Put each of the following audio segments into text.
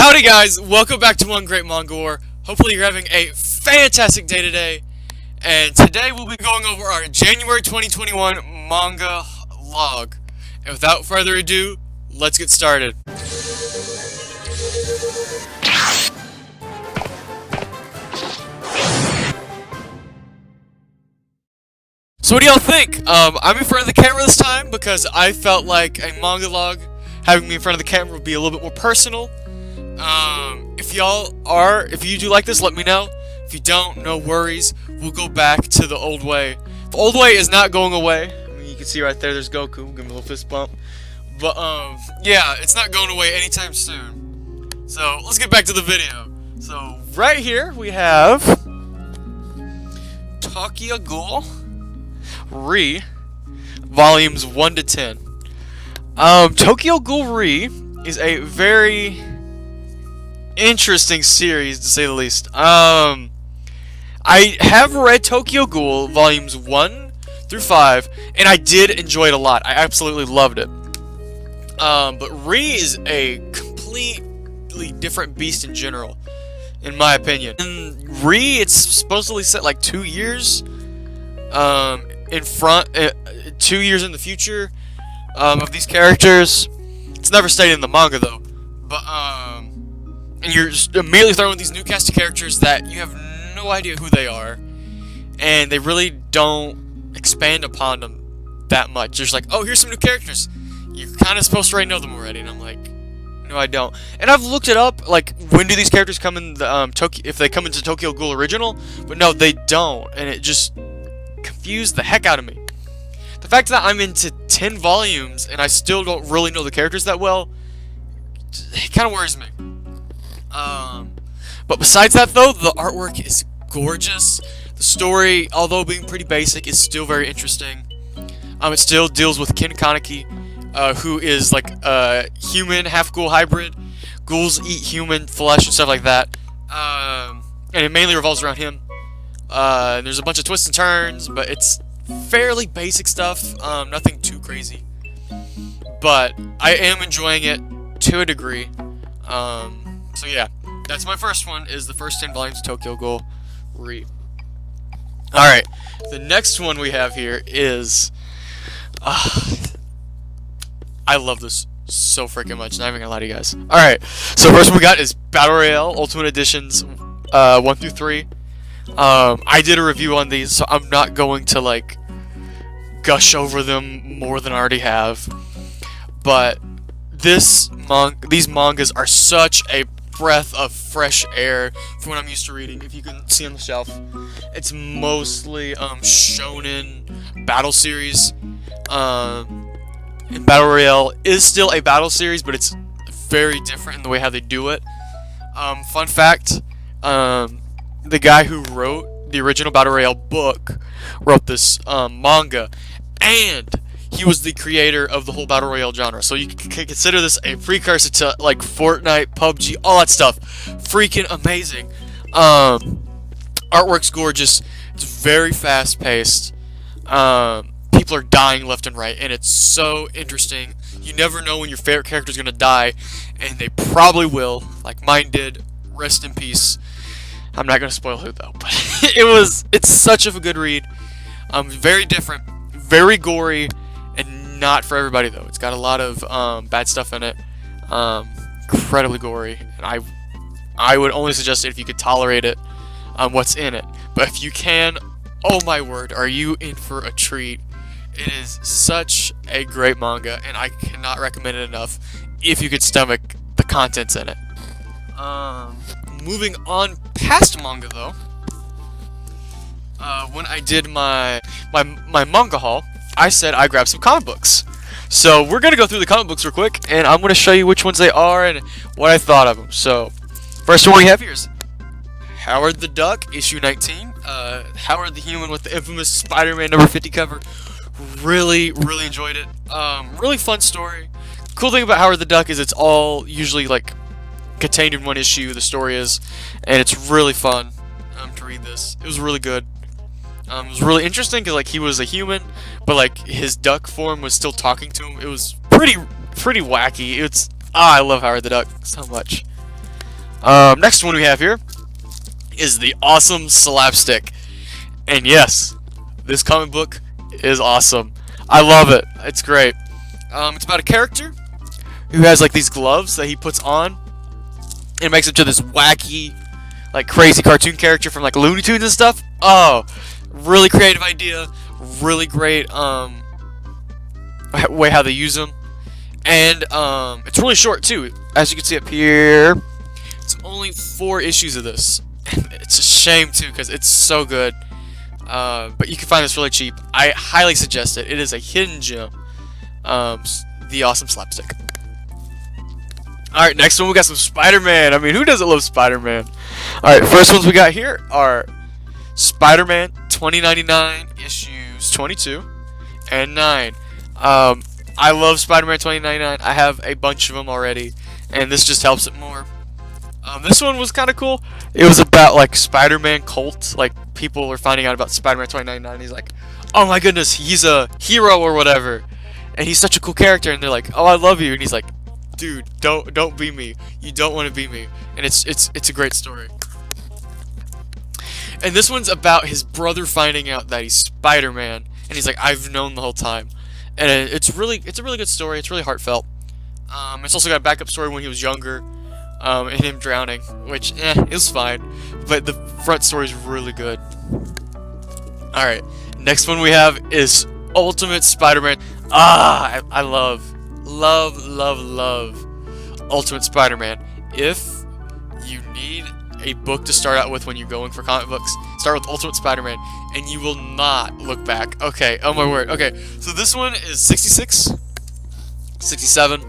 Howdy guys, welcome back to One Great Manga War. Hopefully you're having a fantastic day today. And today we'll be going over our January 2021 Manga Log. And without further ado, let's get started. So what do y'all think? I'm in front of the camera this time because I felt like a manga log, having me in front of the camera, would be a little bit more personal. If you do like this, let me know. If you don't, no worries. We'll go back to the old way. The old way is not going away. I mean, you can see right there, there's Goku. Give him a little fist bump. But, yeah, it's not going away anytime soon. So, let's get back to the video. So, right here, we have Tokyo Ghoul Re, volumes 1 to 10. Tokyo Ghoul Re is a very interesting series, to say the least. I have read Tokyo Ghoul volumes 1 through 5, and I did enjoy it a lot. I absolutely loved it. But Re is a completely different beast in general, in my opinion. In Re, it's supposedly set like 2 years in front, 2 years in the future of these characters. It's never stated in the manga though. But and you're just immediately thrown with these new cast of characters that you have no idea who they are, and they really don't expand upon them that much. Just like, oh, here's some new characters. You're kind of supposed to already know them already, and I'm like, no, I don't. And I've looked it up, like, when do these characters come in the if they come into Tokyo Ghoul Original? But no, they don't, and it just confused the heck out of me. The fact that I'm into 10 volumes and I still don't really know the characters that well, it kind of worries me. But besides that though, the artwork is gorgeous. The story, although being pretty basic, is still very interesting. It still deals with kaneki, who is like a human, half-ghoul hybrid. Ghouls eat human flesh and stuff like that. And it mainly revolves around him. There's a bunch of twists and turns, but it's fairly basic stuff. Nothing too crazy. But I am enjoying it to a degree. So yeah, that's my first one, is the first 10 volumes of Tokyo Ghoul Re. Alright, the next one we have here is... I love this so freaking much, not even gonna lie to you guys. Alright, so the first one we got is Battle Royale Ultimate Editions 1 through 3. I did a review on these, so I'm not going to, like, gush over them more than I already have. But these mangas are such a breath of fresh air from what I'm used to reading. If you can see on the shelf, it's mostly shonen battle series. And Battle Royale is still a battle series, but it's very different in the way how they do it. Fun fact, the guy who wrote the original Battle Royale book wrote this manga, and he was the creator of the whole Battle Royale genre. So you can consider this a precursor to like Fortnite, PUBG, all that stuff. Freaking amazing. Artwork's gorgeous. It's very fast paced. People are dying left and right, and it's so interesting. You never know when your favorite character is gonna die, and they probably will, like mine did. Rest in peace. I'm not gonna spoil who though, but it's such a good read. Very different, very gory, and not for everybody though. It's got a lot of bad stuff in it. Incredibly gory, and I would only suggest it if you could tolerate it. What's in it, but if you can, oh my word, are you in for a treat? It is such a great manga, and I cannot recommend it enough if you could stomach the contents in it. Moving on past manga though, when I did my manga haul, I said I grabbed some comic books. So we're gonna go through the comic books real quick, and I'm gonna show you which ones they are and what I thought of them. So first one we have here is Howard the Duck, issue 19. Howard the Human with the infamous Spider-Man number 50 cover. Really enjoyed it. Really fun story. Cool thing about Howard the Duck is it's all usually like contained in one issue, the story is, and it's really fun to read this. It was really good. It was really interesting because like he was a human, but like his duck form was still talking to him. It was pretty wacky. I love Howard the Duck so much. Next one we have here is the awesome slapstick. And yes, this comic book is awesome. I love it. It's great. It's about a character who has like these gloves that he puts on and makes him to this wacky, like crazy cartoon character from like Looney Tunes and stuff. Oh, really creative idea. Really great way how they use them. And it's really short too. As you can see up here, it's only 4 issues of this. It's a shame too because it's so good. But you can find this really cheap. I highly suggest it. It is a hidden gem. The awesome slapstick. Alright, next one we got some Spider-Man. I mean, who doesn't love Spider-Man? Alright, first ones we got here are Spider-Man 2099 issues 22 and 9. I love Spider-Man 2099. I have a bunch of them already, and this just helps it more. This one was kind of cool. It was about like Spider-Man cult. Like people were finding out about Spider-Man 2099. And he's like, "Oh my goodness, he's a hero or whatever, and he's such a cool character." And they're like, "Oh, I love you." And he's like, "Dude, don't be me. You don't want to be me." And it's a great story. And this one's about his brother finding out that he's Spider-Man, and he's like, "I've known the whole time." And it's a really good story. It's really heartfelt. It's also got a backup story when he was younger. And him drowning, which, is fine, but the front story is really good. Alright, next one we have is Ultimate Spider-Man. I love Ultimate Spider-Man. If you need a book to start out with when you're going for comic books, start with Ultimate Spider-Man, and you will not look back. Okay, oh my word. Okay, so this one is 66, 67,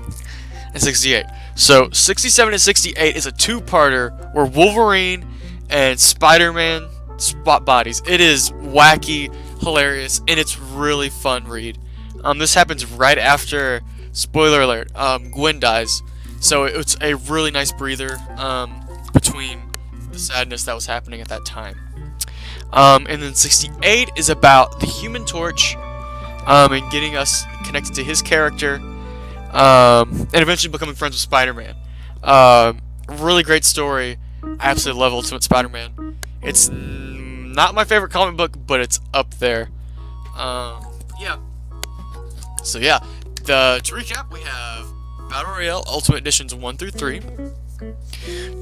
and 68. So 67 and 68 is a 2-parter where Wolverine and Spider-Man swap bodies. It is wacky, hilarious, and it's really fun read. This happens right after, spoiler alert, Gwen dies. So it's a really nice breather between the sadness that was happening at that time. And then 68 is about the Human Torch and getting us connected to his character. And eventually becoming friends with Spider-Man. Really great story. I absolutely love Ultimate Spider-Man. It's not my favorite comic book, but it's up there. Yeah. So yeah, to recap, we have Battle Royale Ultimate Editions 1 through 3,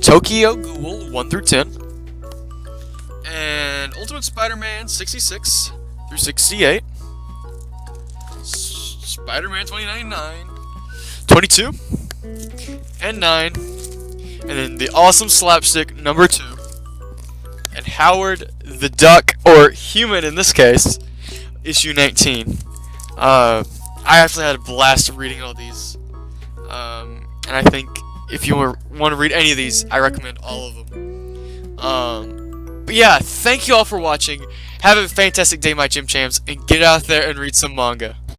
Tokyo Ghoul 1 through 10, and Ultimate Spider-Man 66 through 68, Spider-Man 2099. 22 and 9, and then the awesome slapstick number 2, and Howard the Duck, or Human in this case, issue 19. I actually had a blast reading all these, and I think if you want to read any of these, I recommend all of them. But yeah, thank you all for watching. Have a fantastic day, my Gym Champs, and get out there and read some manga.